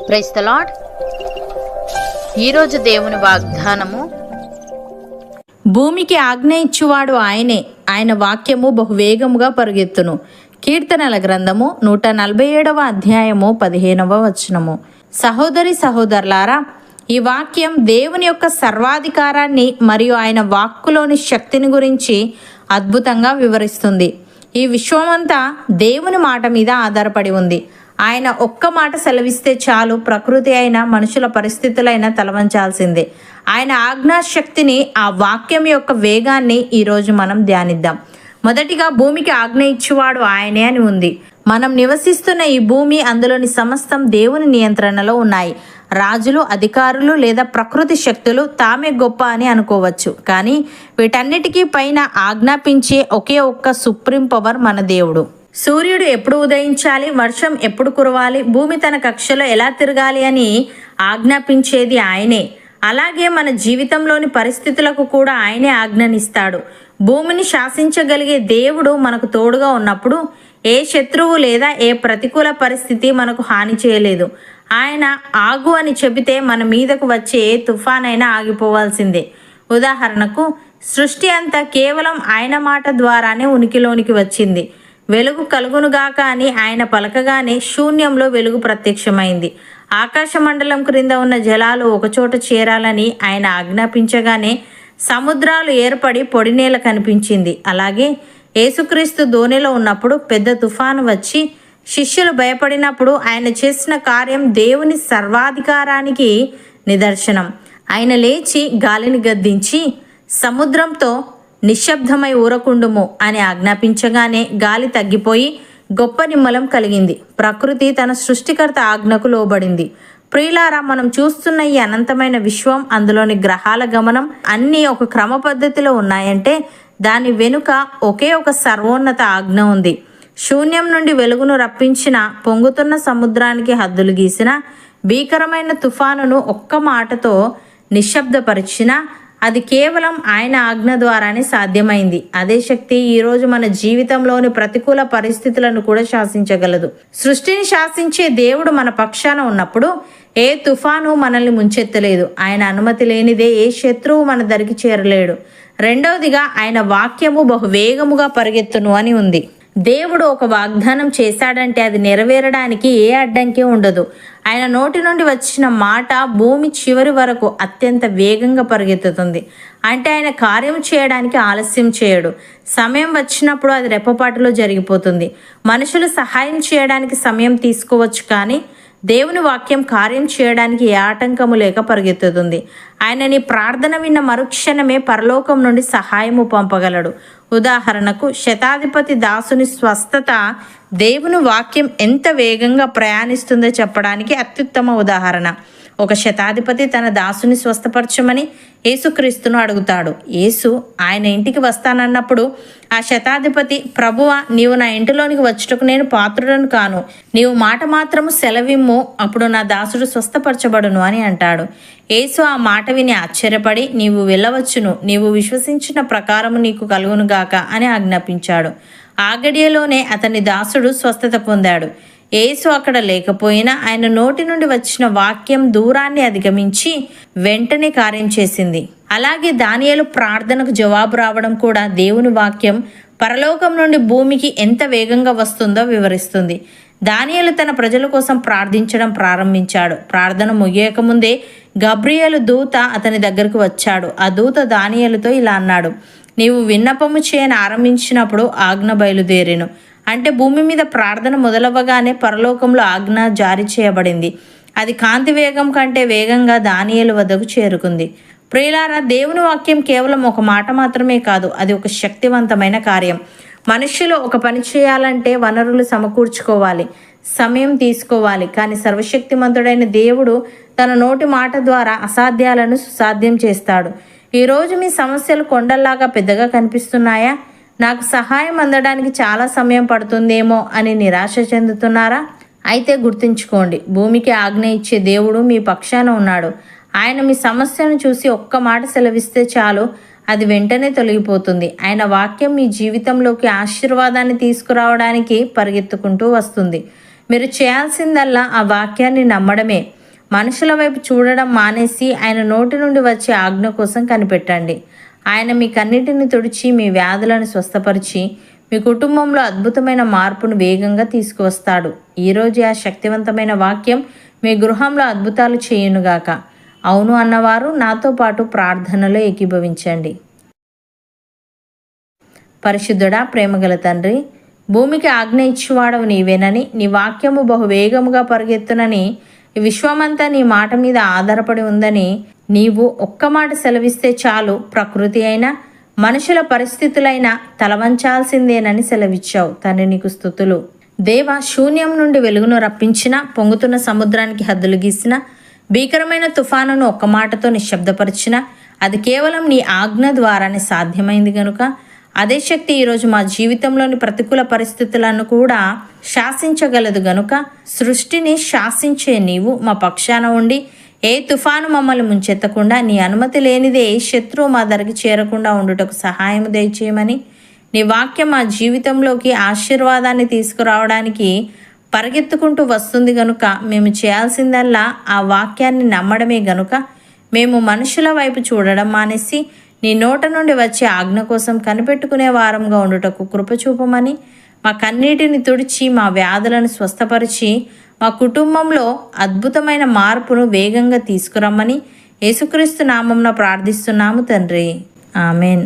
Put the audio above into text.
Praise the lord. ఈరోజు దేవుని వాగ్దానము, భూమికి ఆజ్ఞ ఇచ్చువాడు ఆయనే, ఆయన వాక్యము బహువేగముగా పరుగెత్తును. కీర్తనల గ్రంథము 147వ అధ్యాయము 15వ వచనము. సహోదరి సహోదరులారా, ఈ వాక్యం దేవుని యొక్క సర్వాధికారాన్ని మరియు ఆయన వాక్కులోని శక్తిని గురించి అద్భుతంగా వివరిస్తుంది. ఈ విశ్వమంతా దేవుని మాట మీద ఆధారపడి ఉంది. ఆయన ఒక్క మాట సెలవిస్తే చాలు, ప్రకృతి అయినా మనుషుల పరిస్థితులైనా తలవంచాల్సిందే. ఆయన ఆజ్ఞాశక్తిని, ఆ వాక్యం యొక్క వేగాన్ని ఈరోజు మనం ధ్యానిద్దాం. మొదటిగా భూమికి ఆజ్ఞ ఇచ్చేవాడు ఆయనే అని ఉంది. మనం నివసిస్తున్న ఈ భూమి, అందులోని సమస్తం దేవుని నియంత్రణలో ఉన్నాయి. రాజులు, అధికారులు లేదా ప్రకృతి శక్తులు తామే గొప్ప అని అనుకోవచ్చు, కానీ వీటన్నిటికీ పైన ఆజ్ఞాపించే ఒకే ఒక్క సుప్రీం పవర్ మన దేవుడు. సూర్యుడు ఎప్పుడు ఉదయించాలి, వర్షం ఎప్పుడు కురవాలి, భూమి తన కక్షలో ఎలా తిరగాలి అని ఆజ్ఞాపించేది ఆయనే. అలాగే మన జీవితంలోని పరిస్థితులకు కూడా ఆయనే ఆజ్ఞనిస్తాడు. భూమిని శాసించగలిగే దేవుడు మనకు తోడుగా ఉన్నప్పుడు ఏ శత్రువు లేదా ఏ ప్రతికూల పరిస్థితి మనకు హాని చేయలేదు. ఆయన ఆగు అని చెబితే మన మీదకు వచ్చే ఏ తుఫానైనా ఆగిపోవాల్సిందే. ఉదాహరణకు, సృష్టి అంతా కేవలం ఆయన మాట ద్వారానే ఉనికిలోనికి వచ్చింది. వెలుగు కలుగునుగాక అని ఆయన పలకగానే శూన్యంలో వెలుగు ప్రత్యక్షమైంది. ఆకాశ మండలం క్రింద ఉన్న జలాలు ఒకచోట చేరాలని ఆయన ఆజ్ఞాపించగానే సముద్రాలు ఏర్పడి పొడినేల కనిపించింది. అలాగే యేసుక్రీస్తు దోణిలో ఉన్నప్పుడు పెద్ద తుఫాను వచ్చి శిష్యులు భయపడినప్పుడు ఆయన చేసిన కార్యం దేవుని సర్వాధికారానికి నిదర్శనం. ఆయన లేచి గాలిని గద్దించి సముద్రంతో నిశ్శబ్దమై ఊరకుండుము అని ఆజ్ఞాపించగానే గాలి తగ్గిపోయి గొప్ప నిమ్మలం కలిగింది. ప్రకృతి తన సృష్టికర్త ఆజ్ఞకు లోబడింది. ప్రియులారా, మనం చూస్తున్న ఈ అనంతమైన విశ్వం, అందులోని గ్రహాల గమనం అన్నీ ఒక క్రమ పద్ధతిలో ఉన్నాయంటే దాని వెనుక ఒకే ఒక సర్వోన్నత ఆజ్ఞ ఉంది. శూన్యం నుండి వెలుగును రప్పించిన, పొంగుతున్న సముద్రానికి హద్దులు గీసిన, భీకరమైన తుఫానును ఒక్క మాటతో నిశ్శబ్దపరిచిన, అది కేవలం ఆయన ఆజ్ఞ ద్వారానే సాధ్యమైంది. అదే శక్తి ఈరోజు మన జీవితంలోని ప్రతికూల పరిస్థితులను కూడా శాసించగలదు. సృష్టిని శాసించే దేవుడు మన పక్షాన ఉన్నప్పుడు ఏ తుఫాను మనల్ని ముంచెత్తలేదు. ఆయన అనుమతి లేనిదే ఏ శత్రువు మన దరికి చేరలేడు. రెండవదిగా, ఆయన వాక్యము బహువేగముగా పరిగెత్తును అని ఉంది. దేవుడు ఒక వాగ్దానం చేశాడంటే అది నెరవేరడానికి ఏ అడ్డంకి ఉండదు. ఆయన నోటి నుండి వచ్చిన మాట భూమి చివరి వరకు అత్యంత వేగంగా పరిగెత్తుతుంది. అంటే ఆయన కార్యం చేయడానికి ఆలస్యం చేయడు. సమయం వచ్చినప్పుడు అది రెప్పపాటులో జరిగిపోతుంది. మనుషులు సహాయం చేయడానికి సమయం తీసుకోవచ్చు, కానీ దేవుని వాక్యం కార్యం చేయడానికి ఏ ఆటంకము లేక పరిగెత్తుతుంది. ఆయన నీ ప్రార్థన విన్న మరుక్షణమే పరలోకం నుండి సహాయము పంపగలడు. ఉదాహరణకు, శతాధిపతి దాసుని స్వస్థత దేవుని వాక్యం ఎంత వేగంగా ప్రయాణిస్తుందో చెప్పడానికి అత్యుత్తమ ఉదాహరణ. ఒక శతాధిపతి తన దాసుని స్వస్థపరచమని యేసుక్రీస్తును అడుగుతాడు. యేసు ఆయన ఇంటికి వస్తానన్నప్పుడు ఆ శతాధిపతి, ప్రభువా, నీవు నా ఇంటిలోనికి వచ్చుటకు నేను పాత్రుడను కాను, నీవు మాట మాత్రము సెలవిమ్ము, అప్పుడు నా దాసుడు స్వస్థపరచబడును అని అంటాడు. యేసు ఆ మాట విని ఆశ్చర్యపడి, నీవు వెళ్ళవచ్చును, నీవు విశ్వసించిన ప్రకారము నీకు కలుగునుగాక అని ఆజ్ఞాపించాడు. ఆ గడియలోనే అతని దాసుడు స్వస్థత పొందాడు. యేసు అక్కడ లేకపోయినా ఆయన నోటి నుండి వచ్చిన వాక్యం దూరాన్ని అధిగమించి వెంటనే కార్యం చేసింది. అలాగే దానియేలు ప్రార్థనకు జవాబు రావడం కూడా దేవుని వాక్యం పరలోకం నుండి భూమికి ఎంత వేగంగా వస్తుందో వివరిస్తుంది. దానియేలు తన ప్రజల కోసం ప్రార్థించడం ప్రారంభించాడు. ప్రార్థన ముగియకముందే గబ్రియేలు దూత అతని దగ్గరకు వచ్చాడు. ఆ దూత దానియేలుతో ఇలా అన్నాడు, నీవు విన్నపము చేయని ఆరంభించినప్పుడు ఆజ్ఞ బయలుదేరెను. అంటే భూమి మీద ప్రార్థన మొదలవ్వగానే పరలోకంలో ఆజ్ఞ జారీ చేయబడింది. అది కాంతి వేగం కంటే వేగంగా దానియేలు వద్దకు చేరుకుంది. ప్రియులారా, దేవుని వాక్యం కేవలం ఒక మాట మాత్రమే కాదు, అది ఒక శక్తివంతమైన కార్యం. మనుష్యులు ఒక పని చేయాలంటే వనరులు సమకూర్చుకోవాలి, సమయం తీసుకోవాలి, కానీ సర్వశక్తిమంతుడైన దేవుడు తన నోటి మాట ద్వారా అసాధ్యాలను సుసాధ్యం చేస్తాడు. ఈరోజు మీ సమస్యలు కొండల్లాగా పెద్దగా కనిపిస్తున్నాయా? నాకు సహాయం అందడానికి చాలా సమయం పడుతుందేమో అని నిరాశ చెందుతున్నారా? అయితే గుర్తుంచుకోండి, భూమికి ఆజ్ఞ ఇచ్చే దేవుడు మీ పక్షాన ఉన్నాడు. ఆయన మీ సమస్యను చూసి ఒక్క మాట సెలవిస్తే చాలు, అది వెంటనే తొలగిపోతుంది. ఆయన వాక్యం మీ జీవితంలోకి ఆశీర్వాదాన్ని తీసుకురావడానికి పరిగెత్తుకుంటూ వస్తుంది. మీరు చేయాల్సిందల్లా ఆ వాక్యాన్ని నమ్మడమే. మనుషుల వైపు చూడడం మానేసి ఆయన నోటి నుండి వచ్చే ఆజ్ఞ కోసం కనిపెట్టండి. ఆయన మీ కన్నిటిని తుడిచి మీ వ్యాధులను స్వస్థపరిచి మీ కుటుంబంలో అద్భుతమైన మార్పును వేగంగా తీసుకువస్తాడు. ఈరోజు ఆ శక్తివంతమైన వాక్యం మీ గృహంలో అద్భుతాలు చేయునుగాక. అవును అన్నవారు నాతో పాటు ప్రార్థనలో ఏకీభవించండి. పరిశుద్ధుడా, ప్రేమగల తండ్రి, భూమికి ఆజ్ఞ ఇచ్చువాడవు నీవేనని, నీ వాక్యము బహువేగముగా పరుగెత్తునని, ఈ విశ్వమంతా నీ మాట మీద ఆధారపడి ఉందని నీవు ఒక్క మాట సెలవిస్తే చాలు ప్రకృతి అయినా మనుషుల పరిస్థితులైనా తలవంచాల్సిందేనని సెలవిచ్చావు. తండ్రి నీకు స్తుతులు. దేవ, శూన్యం నుండి వెలుగును రప్పించిన, పొంగుతున్న సముద్రానికి హద్దులు గీసిన, భీకరమైన తుఫానును ఒక్క మాటతో నిశ్శబ్దపరిచిన, అది కేవలం నీ ఆజ్ఞ ద్వారానే సాధ్యమైంది గనుక అదే శక్తి ఈరోజు మా జీవితంలోని ప్రతికూల పరిస్థితులను కూడా శాసించగలదు గనుక సృష్టిని శాసించే నీవు మా పక్షాన ఉండి ఏ తుఫాను మమ్మల్ని ముంచెత్తకుండా, నీ అనుమతి లేనిదే ఏ శత్రువు మా ధరకి చేరకుండా ఉండుటకు సహాయం దయచేయమని, నీ వాక్యం మా జీవితంలోకి ఆశీర్వాదాన్ని తీసుకురావడానికి పరిగెత్తుకుంటూ వస్తుంది గనుక మేము చేయాల్సిందల్లా ఆ వాక్యాన్ని నమ్మడమే గనుక మేము మనుషుల వైపు చూడడం మానేసి నీ నోట నుండి వచ్చే ఆజ్ఞ కోసం కనిపెట్టుకునే వారంగా ఉండుటకు కృప చూపమని, మా కన్నీటిని తుడిచి మా వ్యాధులను స్వస్థపరిచి మా కుటుంబంలో అద్భుతమైన మార్పును వేగంగా తీసుకురమ్మని యేసుక్రీస్తు నామమున ప్రార్థిస్తున్నాము తండ్రి. ఆమెన్.